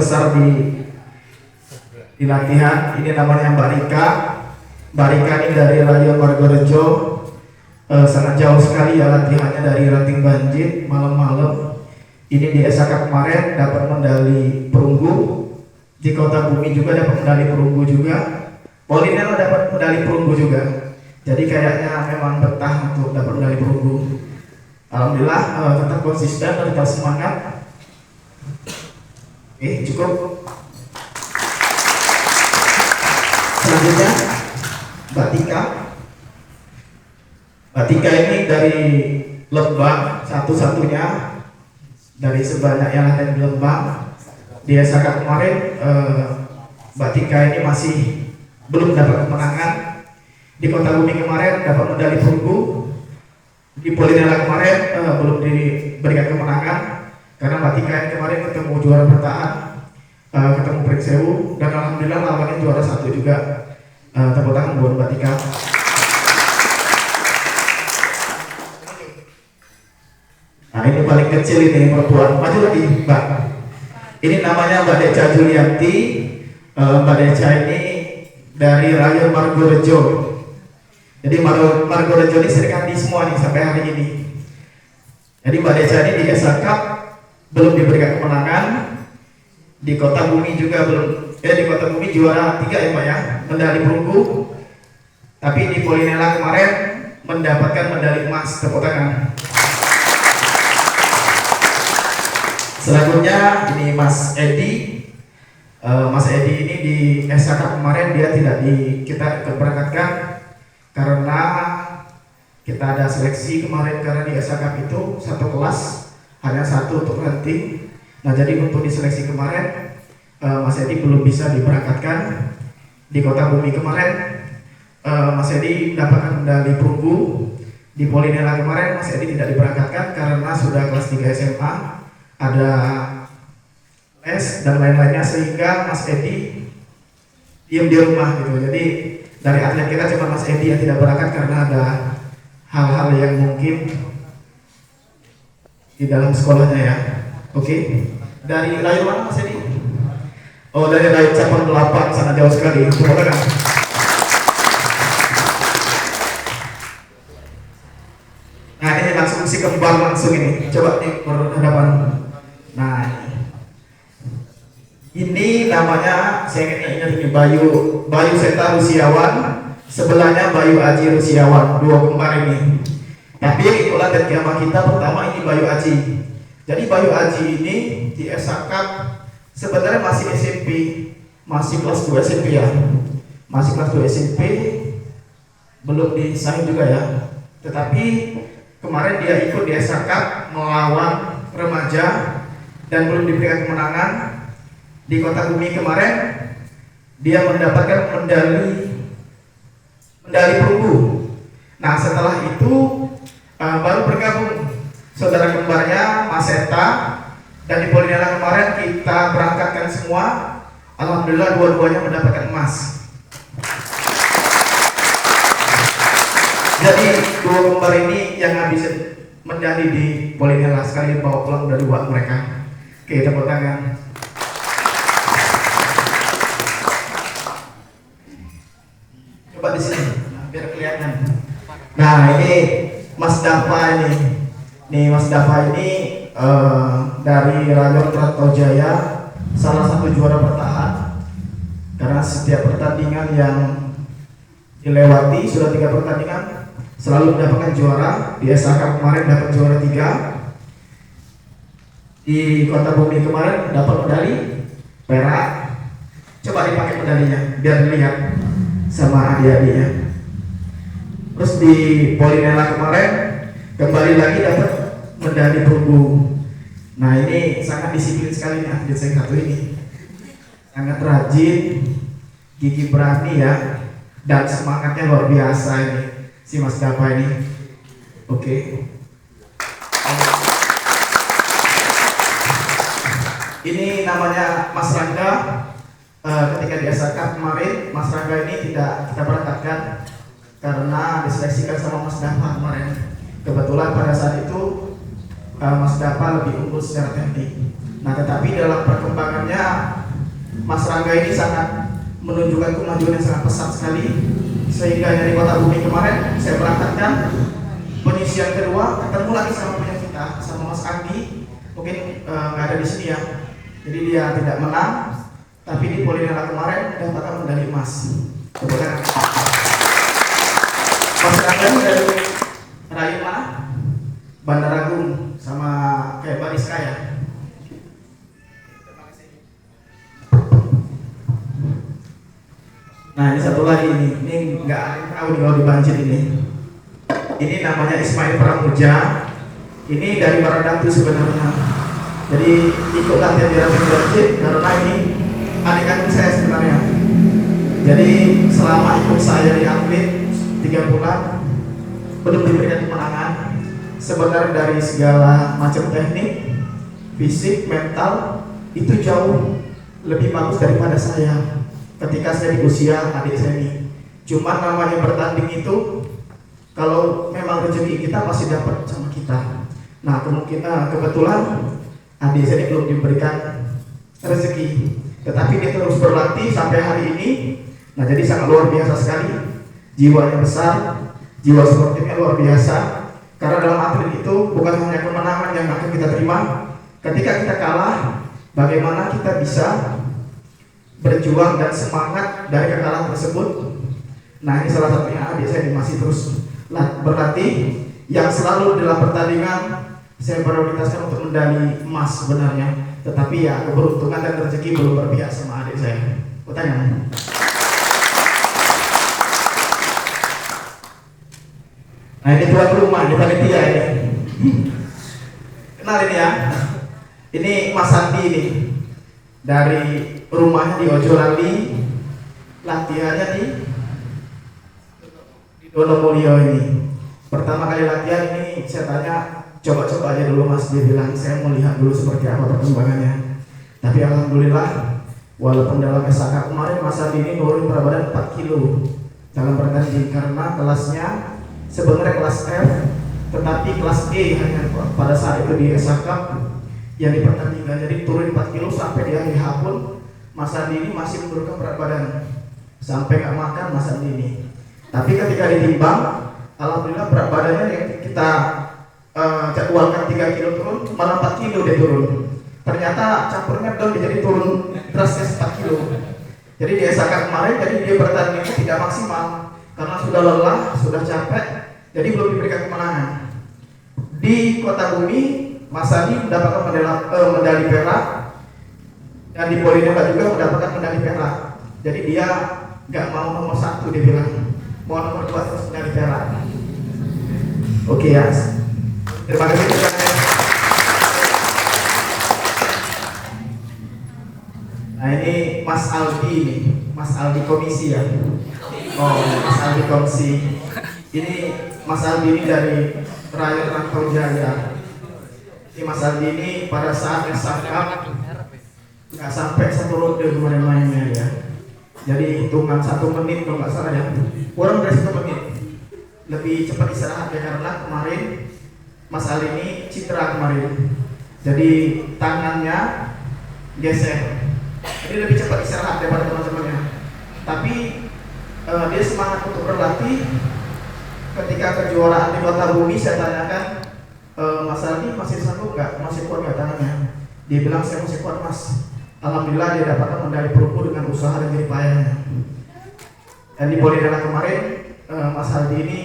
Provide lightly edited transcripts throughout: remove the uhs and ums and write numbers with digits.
terbesar di latihan. Ini namanya Mbak Rika. Mbak Rika ini dari Rayon Margorejo. Sangat jauh sekali ya latihannya dari Ranting Banjir malam-malam. Ini di SHK kemarin dapat medali perunggu. Di Kota Bumi juga dapat medali perunggu juga. Polinelo dapat medali perunggu juga. Jadi kayaknya memang betah untuk dapat medali perunggu. Alhamdulillah tetap konsisten dan tetap semangat. Oke, cukup. Selanjutnya Mbak Tika. Mbak Tika ini dari Lembang, satu-satunya dari sebanyak yang ada di Lembang. Di SHK kemarin Mbak Tika ini masih belum dapat kemenangan. Di Kota Bumi kemarin dapat medali perunggu. Di Polinela kemarin belum diberikan kemenangan karena Mbak Tika ini kemarin ketemu juara bertahan, ketemu Pringsewu, dan alhamdulillah lawannya juara 1 juga. Tepuk tangan buat Mbak Tika. Nah ini paling kecil ini perempuan, maju lagi Mbak. Ini namanya Mbak Deca Julianti. Mbak Deca ini dari Rayon Margorejo. Jadi Margorejo ini serikandi semua nih sampai hari ini. Jadi Mbak Deca ini di SHK belum diberikan kemenangan. Di Kota Bumi juga belum. Di Kota Bumi juara 3 ya Mbak ya, medali perunggu. Tapi di Polinela kemarin mendapatkan medali emas. Tepuk tangan. Selanjutnya ini Mas Edi. Mas Edi ini di SHK kemarin dia tidak kita berangkatkan karena kita ada seleksi kemarin, karena di SHK itu satu kelas hanya 1 untuk ranting. Nah jadi untuk di seleksi kemarin Mas Edi belum bisa diberangkatkan. Di Kota Bumi kemarin Mas Edi mendapatkan medali perunggu. Di Polinela kemarin Mas Edi tidak diberangkatkan karena sudah kelas 3 SMA, ada les dan lain-lainnya, sehingga Mas Edi diam di rumah gitu. Jadi dari atlet kita cuma Mas Edi yang tidak berangkat karena ada hal-hal yang mungkin di dalam sekolahnya ya. Oke. Dari Rayon mana Mas Edi? Oh, dari Rayon Cabang 8, sangat jauh sekali. Tepuk tangan. Nah ini langsung si kembar langsung ini. Coba nih berhadapan. Nah ini namanya, saya ingat ini Bayu Seta Rusiawan, sebelahnya Bayu Aji Rusiawan, 2 kembar ini. Tapi itulah dari tema kita pertama ini Bayu Aji. Jadi Bayu Aji ini di SHK sebenarnya masih SMP, masih kelas 2 SMP ya, masih kelas 2 SMP, belum disahih juga ya. Tetapi kemarin dia ikut di SHK melawan remaja dan belum diberikan kemenangan. Di Kota Bumi kemarin dia mendapatkan medali perunggu. Nah setelah itu baru bergabung saudara kembarnya Mas Eta, dan di Polinela kemarin kita berangkatkan semua. Alhamdulillah dua-duanya mendapatkan emas. Jadi 2 kembar ini yang habis medali di Polinela sekali bawa pulang dari uang mereka. Oke, tepuk tangan. Coba di sini biar kelihatan. Nah ini Mas Dava ini. Nih Mas Dava ini dari Rayon Bratajaya, salah satu juara bertahan. Karena setiap pertandingan yang dilewati, sudah 3 pertandingan selalu mendapatkan juara. Di SHK kemarin dapat juara 3. Di Kota Bumi kemarin dapat medali perak. Coba dipakai medalinya biar dilihat sama adik-adiknya. Terus di Polinela kemarin kembali lagi dapat medali perunggu. Nah ini sangat disiplin sekali nih atlet saya satu ini, sangat rajin, gigi berani ya, dan semangatnya luar biasa ini si Mas Dava ini. Oke. Ini namanya Mas Rangga. Ketika di SHK kemarin Mas Rangga ini tidak kita berangkatkan karena diseleksikan sama Mas Dava kemarin. Kebetulan pada saat itu Mas Dava lebih unggul secara teknik. Nah tetapi dalam perkembangannya Mas Rangga ini sangat menunjukkan kemajuan yang sangat pesat sekali, sehingga dari Kota Bumi kemarin saya berangkatkan penyisian kedua, ketemu lagi sama punya kita, sama Mas Andi, mungkin nggak ada di sini ya, jadi dia tidak menang, tapi di Polinera kemarin dapatkan medali emas. Kemudian Mas Rangga ini dari Rayu mana? Bandar Agung, sama kayak Bariska ya. Nah ini satu lagi ini nggak ada yang tahu nih kalau di Banjir ini. Ini namanya Ismail Pramuja. Ini dari Baradatu sebenarnya. Jadi ikut latihan di Rapid Banjir karena ini adik kandung saya sebenarnya. Jadi selama ikut saya di atlet 3 bulan belum diberikan kemenangan. Sebenarnya dari segala macam teknik, fisik, mental itu jauh lebih bagus daripada saya. Ketika saya di usia adik saya ini, cuma namanya bertanding itu, kalau memang rezeki kita pasti dapat sama kita. Nah kemungkinan kebetulan adik saya ini belum diberikan rezeki, tetapi dia terus berlatih sampai hari ini. Nah jadi sangat luar biasa sekali, jiwanya besar, jiwa sportifnya luar biasa. Karena dalam atlet itu bukan hanya kemenangan yang akan kita terima, ketika kita kalah, bagaimana kita bisa berjuang dan semangat dari kekalahan tersebut. Nah ini salah satunya adik saya masih terus berlatih, yang selalu dalam pertandingan saya prioritaskan untuk medali emas sebenarnya, tetapi ya keberuntungan dan rezeki belum berpihak sama adik saya. Pertanyaan. Nah ini tuan rumah di panitia ini. Kenalin ya, ini Mas Andi ini dari rumahnya di Ojolali, latihannya di Donomulyo ini. Pertama kali latihan ini saya tanya, coba-coba aja dulu Mas. Dia bilang saya mau lihat dulu seperti apa perkembangannya. Tapi alhamdulillah, walaupun dalam SAK kemarin Mas Andi ini nurunin berat badan 4 kilo dalam pertandingan, karena kelasnya sebenarnya kelas F, tetapi kelas E hanya pada saat itu di SAK yang dipertandingkan. Jadi turun 4 kilo sampai di akhir H pun Mas Andi ini masih menurunkan berat badan sampai nggak makan Mas Andi ini. Tapi ketika ditimbang, alhamdulillah berat badannya yang kita jadwalkan 3 kilo turun, malah 4 kilo dia turun. Ternyata campurnya down, jadi turun drastis 4 kilo. Jadi di SAK kemarin, jadi dia bertandingnya tidak maksimal karena sudah lelah, sudah capek, jadi belum diberikan kemenangan. Di Kota Bumi, Mas Andi mendapatkan medali perak, dan di Polinera juga mendapatkan medali perak. Jadi dia nggak mau nomor 1, dia bilang mau nomor 2 terus medali perak. Oke ya, terima kasih. Nah ini Mas Aldi ini, Mas Aldi komisi ya. Oh, Mas Aldi komisi. Ini Mas Aldi ini dari Rakyat Rantau Jaya. Ini Mas Aldi ini pada saat SAK nggak sampai 1 ronde kemarin mainnya ya. Jadi hitungan 1 menit kalau nggak salah ya, kurang dari 1 menit. Lebih cepat istirahat ya, karena kemarin Mas Aldi ini cedera kemarin. Jadi tangannya geser. Jadi lebih cepat istirahat daripada teman-temannya. Tapi dia semangat untuk berlatih. Ketika kejuaraan di Kota Bumi saya tanyakan, Mas Aldi masih sanggup nggak, masih kuat nggak tangannya? Dia bilang saya masih kuat Mas. Alhamdulillah dia dapatkan medali perunggu dengan usaha dan jerih payahnya. Dan di Polinera kemarin Mas Aldi ini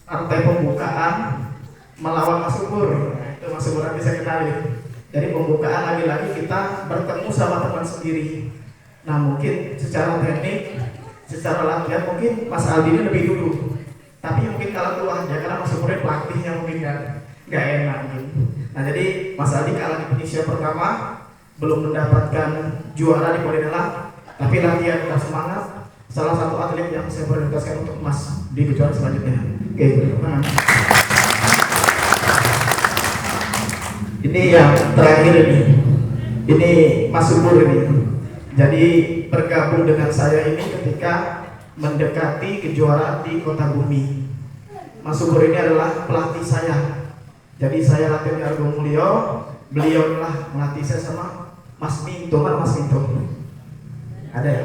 partai pembukaan melawan Mas Subur. Itu Mas Subur nanti saya kenalin. Jadi pembukaan lagi-lagi kita bertemu sama teman sendiri. Nah mungkin secara teknik, secara latihan mungkin Mas Aldi ini lebih dulu. Tapi mungkin kalah tua ya, karena Mas Subur pelatihnya mungkin kan nggak enak gitu. Nah jadi Mas Aldi kalah di penyisian pertama, belum mendapatkan juara di Polinera, tapi latihan tetap semangat. Salah satu atlet yang saya prioritaskan untuk Mas di kejuaraan selanjutnya. Oke, terima kasih. Ini yang terakhir ini Mas Subur ini. Jadi bergabung dengan saya ini ketika mendekati kejuaraan di Kota Bumi. Mas Subur ini adalah pelatih saya. Jadi saya latihan di Argomulyo, beliau lah melatih saya sama Mas Minto, mana Mas Minto? Ada ya?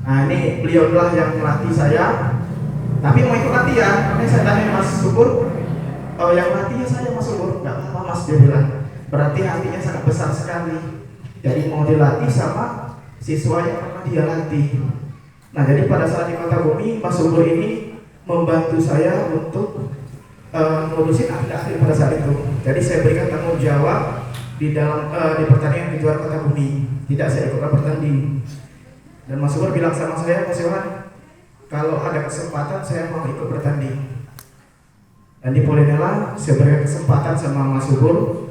Nah ini beliau adalah yang melatih saya. Tapi mau ikut latihan, makanya saya tanya Mas Subur, yang melatihnya saya Mas Subur, nggak apa-apa Mas, dia bilang. Berarti hatinya sangat besar sekali. Jadi mau dilatih sama siswa yang pernah dia latih. Nah jadi pada saat di Kota Bumi, Mas Subur ini membantu saya untuk ngurusin atlet-atlet pada saat itu. Jadi saya berikan tanggung jawab di dalam di pertandingan kejuaraan Kota Bumi. Tidak saya ikut bertanding. Dan Mas Subur bilang sama saya, Mas Yohan, kalau ada kesempatan saya mau ikut bertanding. Dan di Polinela saya berikan kesempatan sama Mas Subur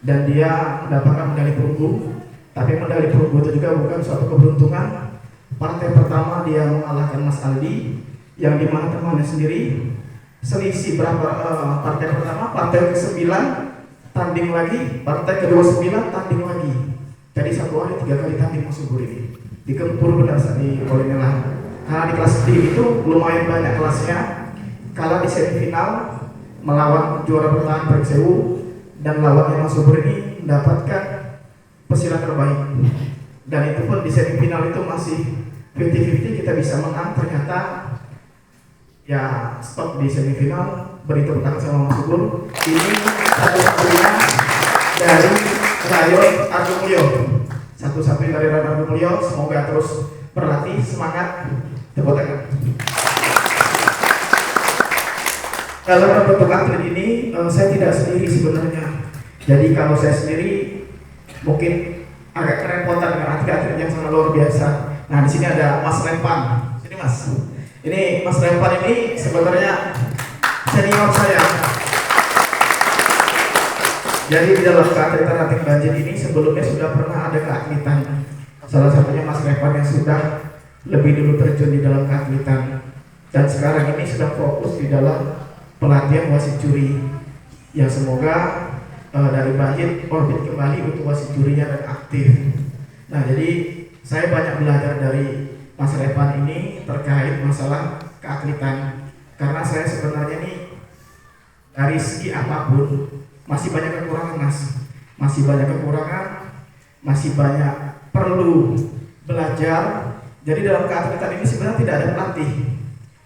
dan dia mendapatkan medali perunggu. Tapi medali perunggu itu juga bukan suatu keberuntungan. Partai pertama dia mengalahkan Mas Aldi, yang dimana temannya sendiri selisih berapa partai pertama, partai ke-9 tanding lagi, partai ke-29 tanding lagi. Jadi satu hari 3 kali tanding Mas Subur ini. Digempur benar di Polinela. Karena di kelas D itu lumayan banyak kelasnya. Kalah di semifinal melawan juara bertahan Persewu dan lawannya Mas Subur ini mendapatkan pesilat terbaik. Dan itu pun di semifinal itu masih 50-50 kita bisa menang. Ternyata ya stop di semifinal. Beri tepuk tangan sama Mas Subur. Ini satu-satunya dari Rayo Argo Mulyo. Satu-satunya dari Rayo Argo Mulyo. Semoga terus berlatih, semangat. Tepuk tangan. Dalam bentuk atlet ini saya tidak sendiri sebenarnya. Jadi kalau saya sendiri mungkin agak kerepotan dengan atlet-atlet yang sangat luar biasa. Nah di sini ada Mas Rempan. Sini Mas. Ini Mas Rempan ini sebenarnya senior saya. Jadi di dalam keatletan Ranting Banjir ini sebelumnya sudah pernah ada keatletan. Salah satunya Mas Rempan yang sudah lebih dulu terjun di dalam keatletan. Dan sekarang ini sedang fokus di dalam pelatihan wasit juri. Yang semoga dari Banjir orbit kembali untuk wasit jurinya dan aktif. Nah jadi saya banyak belajar dari Mas Repan ini terkait masalah keatletan. Karena saya sebenarnya nih dari segi apapun masih banyak kekurangan Mas. Masih banyak kekurangan, masih banyak perlu belajar. Jadi dalam keatletan ini sebenarnya tidak ada pelatih,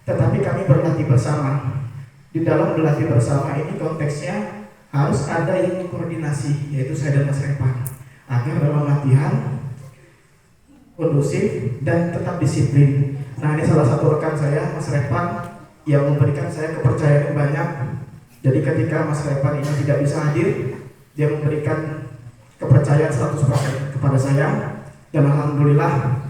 tetapi kami berlatih bersama. Di dalam berlatih bersama ini konteksnya harus ada yang koordinasi, yaitu saya dan Mas Repan, agar dalam latihan kondusif dan tetap disiplin. Nah ini salah satu rekan saya, Mas Repan, yang memberikan saya kepercayaan yang banyak. Jadi ketika Mas Repan ini tidak bisa hadir, dia memberikan kepercayaan 100% kepada saya. Dan alhamdulillah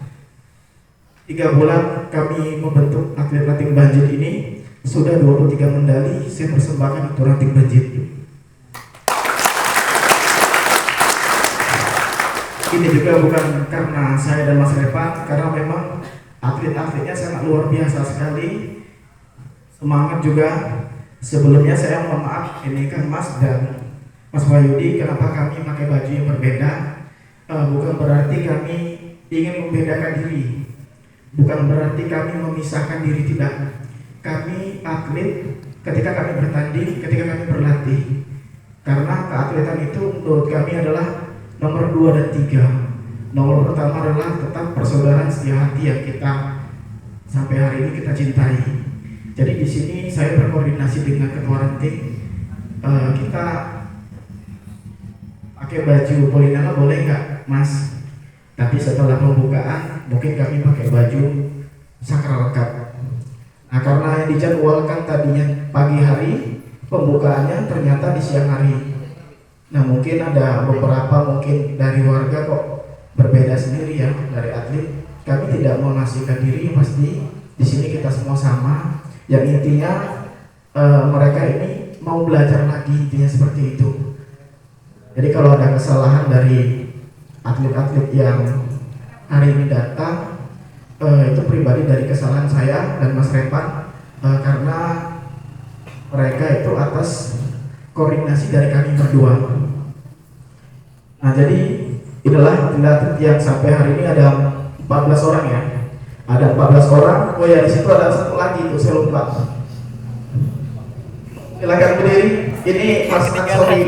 3 bulan kami membentuk atlet Ranting Banjir ini sudah 23 medali saya persembahkan untuk Ranting Banjir. Ini juga bukan karena saya dan Mas Repan, karena memang atlet-atletnya sangat luar biasa sekali. Semangat juga. Sebelumnya saya mohon maaf, ini kan Mas dan Mas Wahyudi, kenapa kami pakai baju yang berbeda? Bukan berarti kami ingin membedakan diri, bukan berarti kami memisahkan diri, tidak. Kami atlet ketika kami bertanding, ketika kami berlatih. Karena keatletan itu menurut kami adalah nomor 2 dan 3. Nomor pertama adalah tetap persaudaraan setia hati yang kita sampai hari ini kita cintai. Jadi di sini saya berkoordinasi dengan ketua ranting. Kita pakai baju Polinela boleh nggak, Mas? Tapi setelah pembukaan mungkin kami pakai baju sakral cup. Nah karena yang dijadwalkan tadinya pagi hari, pembukaannya ternyata di siang hari. Nah mungkin ada beberapa mungkin dari warga kok berbeda sendiri ya dari atlet. Kami tidak mau ngasihkan diri, pasti di sini kita semua sama. Yang intinya mereka ini mau belajar lagi, intinya seperti itu. Jadi kalau ada kesalahan dari atlet-atlet yang hari ini datang, itu pribadi dari kesalahan saya dan Mas Repan, karena mereka itu atas koordinasi dari kami berdua. Nah jadi inilah atlet yang sampai hari ini ada 14 orang ya. Ada 14 orang. Oh ya, di situ ada satu lagi itu saya lupa. Silakan berdiri. Ini Mas Ansori.